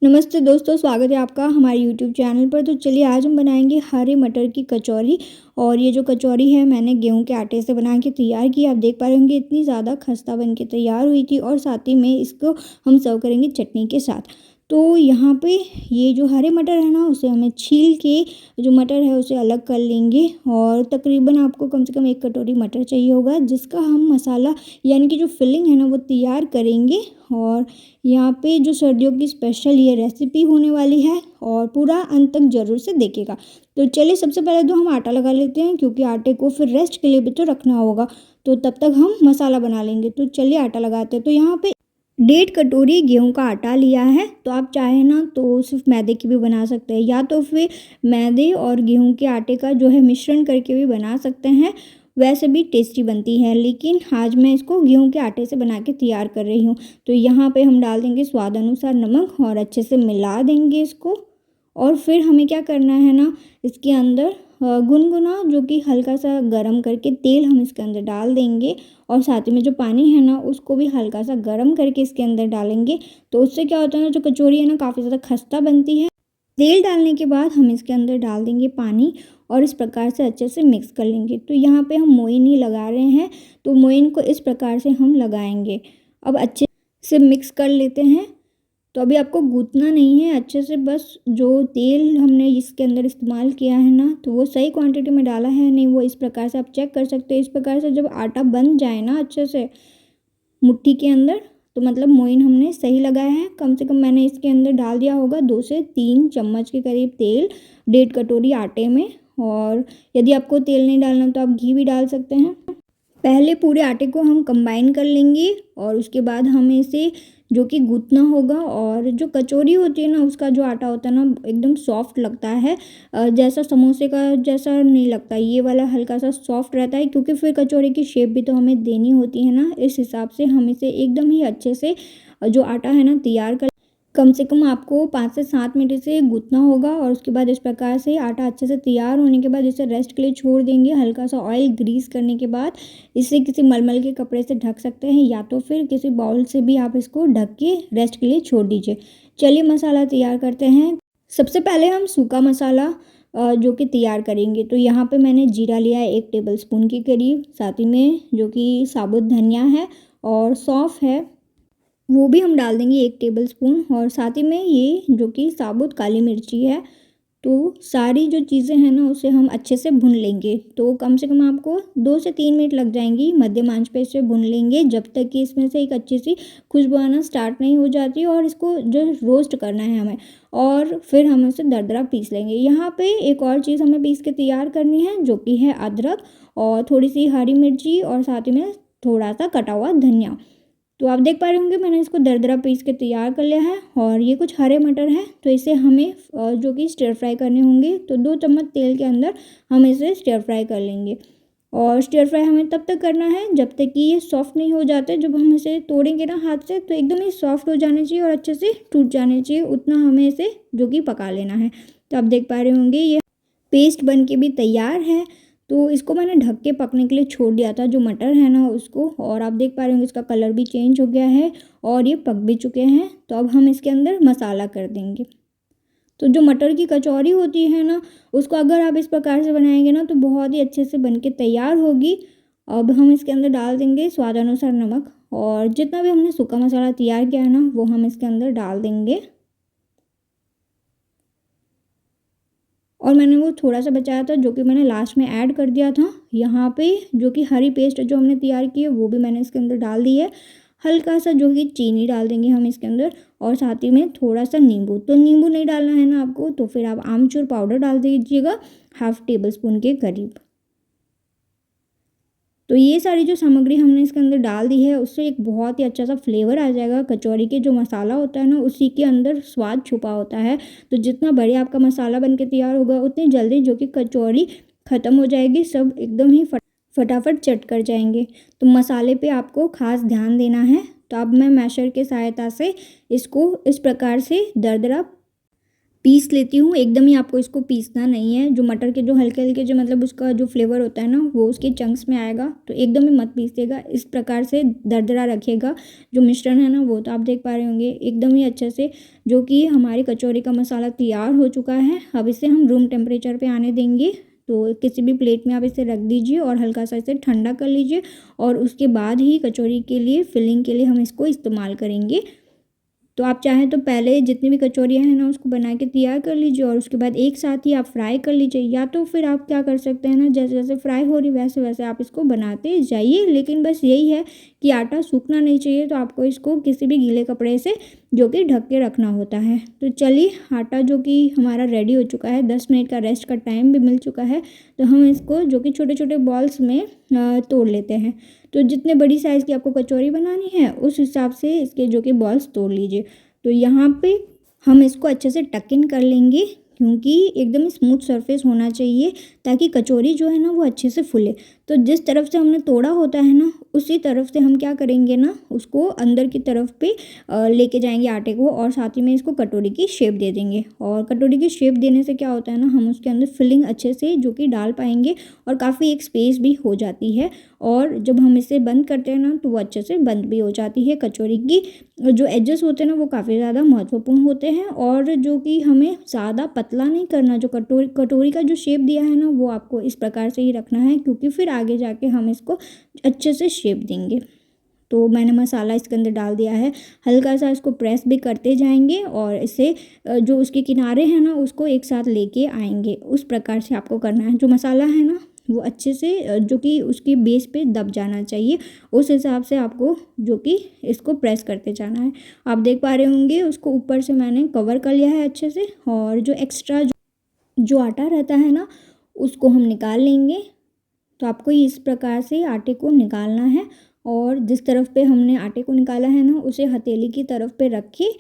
नमस्ते दोस्तों, स्वागत है आपका हमारे यूट्यूब चैनल पर। तो चलिए आज हम बनाएंगे हरे मटर की कचौरी। और ये जो कचौरी है मैंने गेहूं के आटे से बना के तैयार की। आप देख पा रहे होंगे इतनी ज़्यादा खस्ता बन के तैयार हुई थी। और साथ ही में इसको हम सर्व करेंगे चटनी के साथ। तो यहाँ पे ये जो हरे मटर है ना, उसे हमें छील के जो मटर है उसे अलग कर लेंगे। और तकरीबन आपको कम से कम 1 कटोरी मटर चाहिए होगा, जिसका हम मसाला यानी कि जो फिलिंग है ना वो तैयार करेंगे। और यहाँ पे जो सर्दियों की स्पेशल ये रेसिपी होने वाली है, और पूरा अंत तक ज़रूर से देखिएगा। तो चलिए सबसे पहले तो हम आटा लगा लेते हैं, क्योंकि आटे को फिर रेस्ट के लिए भी तो रखना होगा। तो तब तक हम मसाला बना लेंगे। तो चलिए आटा लगाते हैं। तो यहाँ पे 1.5 कटोरी गेहूं का आटा लिया है। तो आप चाहें ना तो सिर्फ मैदे की भी बना सकते हैं, या तो फिर मैदे और गेहूं के आटे का जो है मिश्रण करके भी बना सकते हैं। वैसे भी टेस्टी बनती है, लेकिन आज मैं इसको गेहूं के आटे से बना के तैयार कर रही हूँ। तो यहाँ पे हम डाल देंगे स्वाद अनुसार नमक और अच्छे से मिला देंगे इसको। और फिर हमें क्या करना है ना, इसके अंदर गुनगुना जो कि हल्का सा गरम करके तेल हम इसके अंदर डाल देंगे। और साथ ही में जो पानी है ना उसको भी हल्का सा गरम करके इसके अंदर डालेंगे। तो उससे क्या होता है ना, जो कचौरी है ना काफ़ी ज़्यादा खस्ता बनती है। तेल डालने के बाद हम इसके अंदर डाल देंगे पानी, और इस प्रकार से अच्छे से मिक्स कर लेंगे। तो यहाँ पे हम मोइन ही लगा रहे हैं, तो मोइन को इस प्रकार से हम लगाएंगे। अब अच्छे से मिक्स कर लेते हैं। तो अभी आपको गूँथना नहीं है, अच्छे से बस जो तेल हमने इसके अंदर इस्तेमाल किया है ना, तो वो सही क्वांटिटी में डाला है नहीं, वो इस प्रकार से आप चेक कर सकते हैं। इस प्रकार से जब आटा बन जाए ना अच्छे से मुट्ठी के अंदर, तो मतलब मोइन हमने सही लगाया है। कम से कम मैंने इसके अंदर डाल दिया होगा 2 से 3 चम्मच के करीब तेल 1.5 कटोरी आटे में। और यदि आपको तेल नहीं डालना तो आप घी भी डाल सकते हैं। पहले पूरे आटे को हम कंबाइन कर लेंगे, और उसके बाद हमें इसे जो कि गूँथना होगा। और जो कचौरी होती है ना उसका जो आटा होता है ना एकदम सॉफ्ट लगता है। जैसा समोसे का जैसा नहीं लगता, ये वाला हल्का सा सॉफ्ट रहता है, क्योंकि फिर कचौरी की शेप भी तो हमें देनी होती है ना। इस हिसाब से हम इसे एकदम ही अच्छे से जो आटा है ना तैयार कर, कम से कम आपको 5 से 7 मिनट इसे गूँथना होगा। और उसके बाद इस प्रकार से आटा अच्छे से तैयार होने के बाद इसे रेस्ट के लिए छोड़ देंगे। हल्का सा ऑयल ग्रीस करने के बाद इसे किसी मलमल के कपड़े से ढक सकते हैं, या तो फिर किसी बाउल से भी आप इसको ढक के रेस्ट के लिए छोड़ दीजिए। चलिए मसाला तैयार करते हैं। सबसे पहले हम सूखा मसाला जो कि तैयार करेंगे। तो यहाँ पे मैंने जीरा लिया है 1 टेबलस्पून के करीब, साथ ही में जो कि साबुत धनिया है और सौंफ है वो भी हम डाल देंगे 1 टेबलस्पून। और साथ ही में ये जो कि साबुत काली मिर्ची है। तो सारी जो चीज़ें हैं ना उसे हम अच्छे से भून लेंगे। तो कम से कम आपको 2 से 3 मिनट लग जाएंगी। मध्यम आंच पे इसे भून लेंगे जब तक कि इसमें से एक अच्छी सी खुशबू आना स्टार्ट नहीं हो जाती। और इसको जो रोस्ट करना है हमें, और फिर हम इसे दरदरा पीस लेंगे। यहाँ पे एक और चीज़ हमें पीस के तैयार करनी है, जो कि है अदरक और थोड़ी सी हरी मिर्ची, और साथ ही में थोड़ा सा कटा हुआ धनिया। तो आप देख पा रहे होंगे मैंने इसको दरदरा पीस के तैयार कर लिया है। और ये कुछ हरे मटर हैं, तो इसे हमें जो कि स्टर फ्राई करने होंगे। तो 2 चम्मच तेल के अंदर हम इसे स्टर फ्राई कर लेंगे। और स्टर फ्राई हमें तब तक करना है जब तक कि ये सॉफ्ट नहीं हो जाते। जब हम इसे तोड़ेंगे ना हाथ से, तो एकदम ही सॉफ्ट हो जाने चाहिए और अच्छे से टूट जाने चाहिए, उतना हमें इसे जो कि पका लेना है। तो आप देख पा रहे होंगे ये पेस्ट बन के भी तैयार है। तो इसको मैंने ढक के पकने के लिए छोड़ दिया था जो मटर है ना उसको। और आप देख पा रहे होंगे इसका कलर भी चेंज हो गया है और ये पक भी चुके हैं। तो अब हम इसके अंदर मसाला कर देंगे। तो जो मटर की कचौरी होती है ना, उसको अगर आप इस प्रकार से बनाएंगे ना तो बहुत ही अच्छे से बन के तैयार होगी। अब हम इसके अंदर डाल देंगे स्वाद अनुसार नमक, और जितना भी हमने सूखा मसाला तैयार किया है ना वो हम इसके अंदर डाल देंगे। और मैंने वो थोड़ा सा बचाया था जो कि मैंने लास्ट में ऐड कर दिया था। यहाँ पे जो कि हरी पेस्ट जो हमने तैयार की है वो भी मैंने इसके अंदर डाल दी है। हल्का सा जो कि चीनी डाल देंगे हम इसके अंदर, और साथ ही में थोड़ा सा नींबू। तो नींबू नहीं डालना है ना आपको, तो फिर आप आमचूर पाउडर डाल दीजिएगा 1/2 टेबलस्पून के करीब। तो ये सारी जो सामग्री हमने इसके अंदर डाल दी है उससे एक बहुत ही अच्छा सा फ्लेवर आ जाएगा। कचौरी के जो मसाला होता है ना उसी के अंदर स्वाद छुपा होता है। तो जितना बढ़िया आपका मसाला बन के तैयार होगा उतनी जल्दी जो कि कचौरी ख़त्म हो जाएगी, सब एकदम ही फटाफट चट कर जाएंगे। तो मसाले पे आपको खास ध्यान देना है। तो अब मैं मैशर की सहायता से इसको इस प्रकार से दरदरा पीस लेती हूँ। एकदम ही आपको इसको पीसना नहीं है, जो मटर के जो हल्के-हल्के जो मतलब उसका जो फ्लेवर होता है ना वो उसके चंक्स में आएगा, तो एकदम ही मत पीसिएगा। इस प्रकार से दरदरा रखिएगा जो मिश्रण है ना वो। तो आप देख पा रहे होंगे एकदम ही अच्छे से जो कि हमारी कचौरी का मसाला तैयार हो चुका है। अब इसे हम रूम टेम्परेचर पे आने देंगे। तो किसी भी प्लेट में आप इसे रख दीजिए और हल्का सा इसे ठंडा कर लीजिए, और उसके बाद ही कचौरी के लिए फिलिंग के लिए हम इसको इस्तेमाल करेंगे। तो आप चाहें तो पहले जितनी भी कचौरियाँ हैं ना उसको बना के तैयार कर लीजिए, और उसके बाद एक साथ ही आप फ्राई कर लीजिए। या तो फिर आप क्या कर सकते हैं ना, जैसे जैसे फ्राई हो रही वैसे वैसे आप इसको बनाते जाइए, लेकिन बस यही है कि आटा सूखना नहीं चाहिए। तो आपको इसको किसी भी गीले कपड़े से जो कि ढक के रखना होता है। तो चलिए, आटा जो कि हमारा रेडी हो चुका है, 10 मिनट का रेस्ट का टाइम भी मिल चुका है। तो हम इसको जो कि छोटे छोटे बॉल्स में तोड़ लेते हैं। तो जितने बड़ी साइज़ की आपको कचौरी बनानी है उस हिसाब से इसके जो कि बॉल्स तोड़ लीजिए। तो यहाँ पे हम इसको अच्छे से टक इन कर लेंगे, क्योंकि एकदम स्मूथ सरफेस होना चाहिए ताकि कचौरी जो है ना वो अच्छे से फूले। तो जिस तरफ से हमने तोड़ा होता है ना उसी तरफ से हम क्या करेंगे ना, उसको अंदर की तरफ पे लेके जाएंगे आटे को, और साथ ही में इसको कटोरी की शेप दे देंगे। और कटोरी की शेप देने से क्या होता है ना, हम उसके अंदर फिलिंग अच्छे से जो कि डाल पाएंगे, और काफ़ी एक स्पेस भी हो जाती है। और जब हम इसे बंद करते हैं ना तो वो अच्छे से बंद भी हो जाती है। कचौरी की जो एजेस होते हैं ना वो काफ़ी ज़्यादा महत्वपूर्ण होते हैं, और जो कि हमें ज़्यादा पतला नहीं करना। जो कटोरी का जो शेप दिया है ना वो आपको इस प्रकार से ही रखना है, क्योंकि फिर आगे जाके हम इसको अच्छे से शेप देंगे। तो मैंने मसाला इसके अंदर डाल दिया है, हल्का सा इसको प्रेस भी करते जाएंगे, और इसे जो उसके किनारे हैं ना उसको एक साथ लेके आएंगे। उस प्रकार से आपको करना है। जो मसाला है ना वो अच्छे से जो कि उसकी बेस पे दब जाना चाहिए, उस हिसाब से आपको जो कि इसको प्रेस करते जाना है। आप देख पा रहे होंगे उसको ऊपर से मैंने कवर कर लिया है अच्छे से, और जो एक्स्ट्रा जो आटा रहता है ना उसको हम निकाल लेंगे। तो आपको इस प्रकार से आटे को निकालना है, और जिस तरफ पे हमने आटे को निकाला है ना उसे हथेली की तरफ पे रखिए,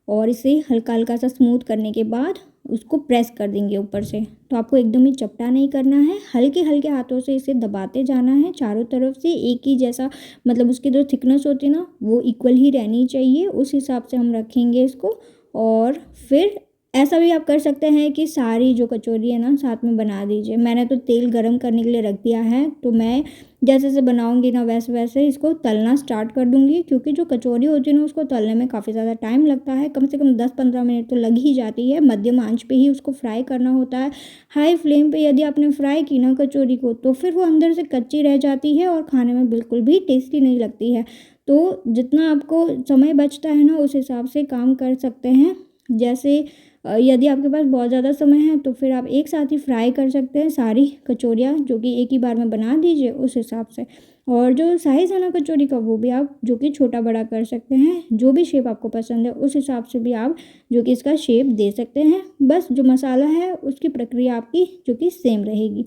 और इसे हल्का हल्का सा स्मूथ करने के बाद उसको प्रेस कर देंगे ऊपर से। तो आपको एकदम ही चपटा नहीं करना है, हल्के हल्के हाथों से इसे दबाते जाना है चारों तरफ से। एक ही जैसा मतलब उसकी जो थिकनेस होती है ना वो इक्वल ही रहनी चाहिए, उस हिसाब से हम रखेंगे इसको। और फिर ऐसा भी आप कर सकते हैं कि सारी जो कचौरी है ना साथ में बना दीजिए। मैंने तो तेल गरम करने के लिए रख दिया है, तो मैं जैसे जैसे बनाऊंगी ना वैसे वैसे इसको तलना स्टार्ट कर दूंगी, क्योंकि जो कचौरी होती है ना उसको तलने में काफ़ी ज़्यादा टाइम लगता है। कम से कम 10-15 मिनट तो लग ही जाती है। मध्यम आंच पे ही उसको फ्राई करना होता है। हाई फ्लेम पे यदि आपने फ्राई की ना कचौरी को तो फिर वो अंदर से कच्ची रह जाती है और खाने में बिल्कुल भी टेस्टी नहीं लगती है। तो जितना आपको समय बचता है ना उस हिसाब से काम कर सकते हैं। जैसे यदि आपके पास बहुत ज़्यादा समय है तो फिर आप एक साथ ही फ्राई कर सकते हैं सारी कचौरियाँ, जो कि एक ही बार में बना दीजिए उस हिसाब से। और जो साइज़ है ना कचौरी का वो भी आप जो कि छोटा बड़ा कर सकते हैं, जो भी शेप आपको पसंद है उस हिसाब से भी आप जो कि इसका शेप दे सकते हैं। बस जो मसाला है उसकी प्रक्रिया आपकी जो कि सेम रहेगी।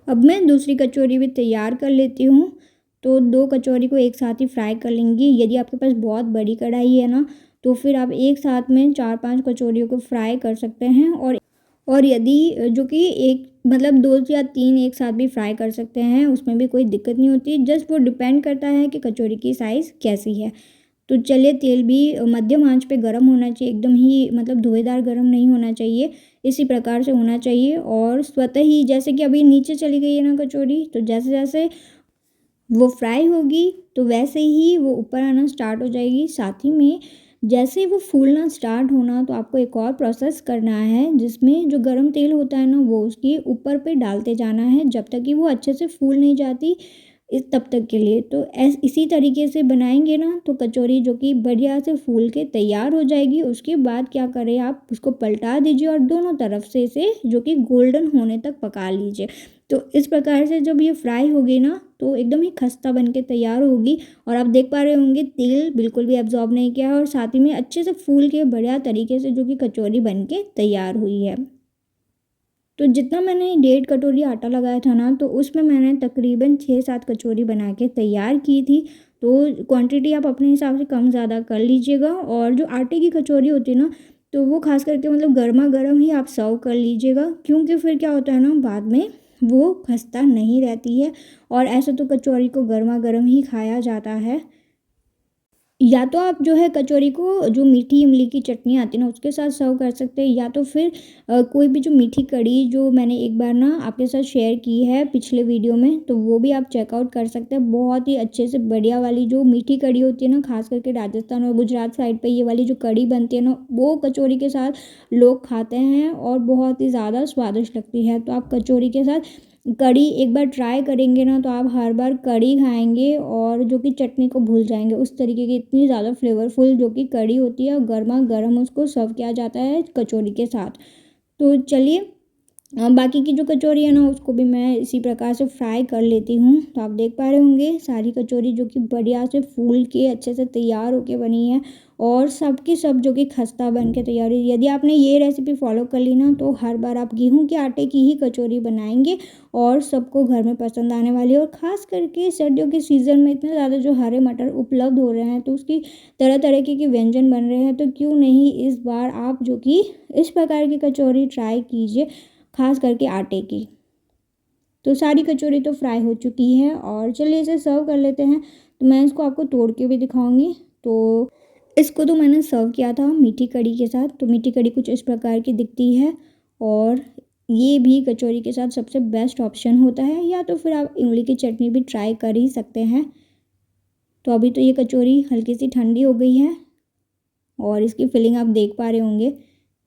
अब मैं दूसरी कचौरी भी तैयार कर लेती हूँ। तो 2 कचौरी को एक साथ ही फ्राई कर लेंगी। यदि आपके पास बहुत बड़ी कढ़ाई है ना तो फिर आप एक साथ में 4-5 कचौरियों को फ्राई कर सकते हैं, और यदि जो कि एक मतलब 2 या 3 एक साथ भी फ्राई कर सकते हैं, उसमें भी कोई दिक्कत नहीं होती। जस्ट वो डिपेंड करता है कि कचौरी की साइज़ कैसी है। तो चलिए, तेल भी मध्यम आंच पे गरम होना चाहिए, एकदम ही मतलब धुएँदार गरम नहीं होना चाहिए, इसी प्रकार से होना चाहिए। और स्वतः ही जैसे कि अभी नीचे चली गई है ना कचौरी, तो जैसे-जैसे वो फ्राई होगी तो वैसे ही वो ऊपर आना स्टार्ट हो जाएगी। साथ ही में जैसे ही वो फूलना स्टार्ट होना तो आपको एक और प्रोसेस करना है, जिसमें जो गरम तेल होता है ना वो उसके ऊपर पे डालते जाना है जब तक कि वो अच्छे से फूल नहीं जाती, इस तब तक के लिए। तो इसी तरीके से बनाएंगे ना तो कचौरी जो कि बढ़िया से फूल के तैयार हो जाएगी। उसके बाद क्या करें, आप उसको पलटा दीजिए और दोनों तरफ से इसे जो कि गोल्डन होने तक पका लीजिए। तो इस प्रकार से जब ये फ्राई होगी ना तो एकदम ही खस्ता बन के तैयार होगी। और आप देख पा रहे होंगे तेल बिल्कुल भी एब्जॉर्ब नहीं किया है, और साथ ही में अच्छे से फूल के बढ़िया तरीके से जो कि कचौरी बन के तैयार हुई है। तो जितना मैंने 1.5 कटोरी आटा लगाया था ना तो उसमें मैंने तकरीबन 6-7 कचौरी बना के तैयार की थी। तो क्वांटिटी आप अपने हिसाब से कम ज़्यादा कर लीजिएगा। और जो आटे की कचौरी होती है ना तो वो खास करके मतलब गर्मा गर्म ही आप सर्व कर लीजिएगा, क्योंकि फिर क्या होता है ना बाद में वो खस्ता नहीं रहती है। और ऐसे तो कचौरी को गर्मा गर्म ही खाया जाता है। या तो आप जो है कचौरी को जो मीठी इमली की चटनी आती है ना उसके साथ सर्व कर सकते हैं, या तो फिर कोई भी जो मीठी कढ़ी जो मैंने एक बार ना आपके साथ शेयर की है पिछले वीडियो में, तो वो भी आप चेकआउट कर सकते हैं। बहुत ही अच्छे से बढ़िया वाली जो मीठी कढ़ी होती है ना, खास करके राजस्थान और गुजरात साइड पे ये वाली जो कढ़ी बनती है ना, वो कचौरी के साथ लोग खाते हैं और बहुत ही ज़्यादा स्वादिष्ट लगती है। तो आप कचौरी के साथ कढ़ी एक बार ट्राई करेंगे ना, तो आप हर बार कढ़ी खाएँगे और जो कि चटनी को भूल जाएँगे। उस तरीके की इतनी ज़्यादा फ्लेवरफुल जो कि कढ़ी होती है और गरमा-गरम उसको सर्व किया जाता है कचौरी के साथ। तो चलिए बाकी की जो कचौरी है ना उसको भी मैं इसी प्रकार से फ्राई कर लेती हूँ। तो आप देख पा रहे होंगे सारी कचौरी जो कि बढ़िया से फूल के अच्छे से तैयार होके बनी है और सब की सब जो कि खस्ता बन के तैयार हुई। यदि आपने ये रेसिपी फॉलो कर ली ना, तो हर बार आप गेहूं के आटे की ही कचौरी बनाएंगे और सबको घर में पसंद आने वाली है। और ख़ास करके सर्दियों के सीज़न में इतने ज़्यादा जो हरे मटर उपलब्ध हो रहे हैं, तो उसकी तरह तरह के व्यंजन बन रहे हैं, तो क्यों नहीं इस बार आप जो कि इस प्रकार की कचौरी ट्राई कीजिए, खास करके आटे की। तो सारी कचौरी तो फ्राई हो चुकी है और चलिए इसे सर्व कर लेते हैं। तो मैं इसको आपको तोड़ के भी दिखाऊंगी। तो इसको तो मैंने सर्व किया था मीठी कढ़ी के साथ। तो मीठी कढ़ी कुछ इस प्रकार की दिखती है और ये भी कचौरी के साथ सबसे बेस्ट ऑप्शन होता है, या तो फिर आप इमली की चटनी भी ट्राई कर ही सकते हैं। तो अभी तो ये कचौरी हल्की सी ठंडी हो गई है और इसकी फिलिंग आप देख पा रहे होंगे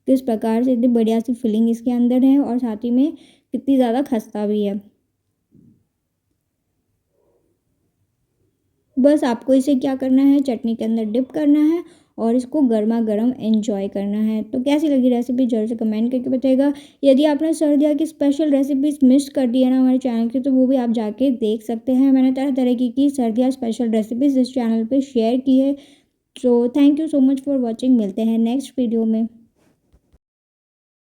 किस प्रकार से इतनी बढ़िया सी फिलिंग इसके अंदर है और साथ ही में कितनी ज़्यादा खस्ता भी है। बस आपको इसे क्या करना है, चटनी के अंदर डिप करना है और इसको गर्मा गर्म एंजॉय करना है। तो कैसी लगी रेसिपी ज़रूर से कमेंट करके बताइएगा। यदि आपने सर्दियों की स्पेशल रेसिपीज़ मिस कर दी है ना हमारे चैनल की, तो वो भी आप जाके देख सकते हैं। मैंने तरह तरह की सर्दियाँ स्पेशल रेसिपीज़ इस चैनल पे शेयर की है। So thank you so much for watching. मिलते हैं नेक्स्ट वीडियो में।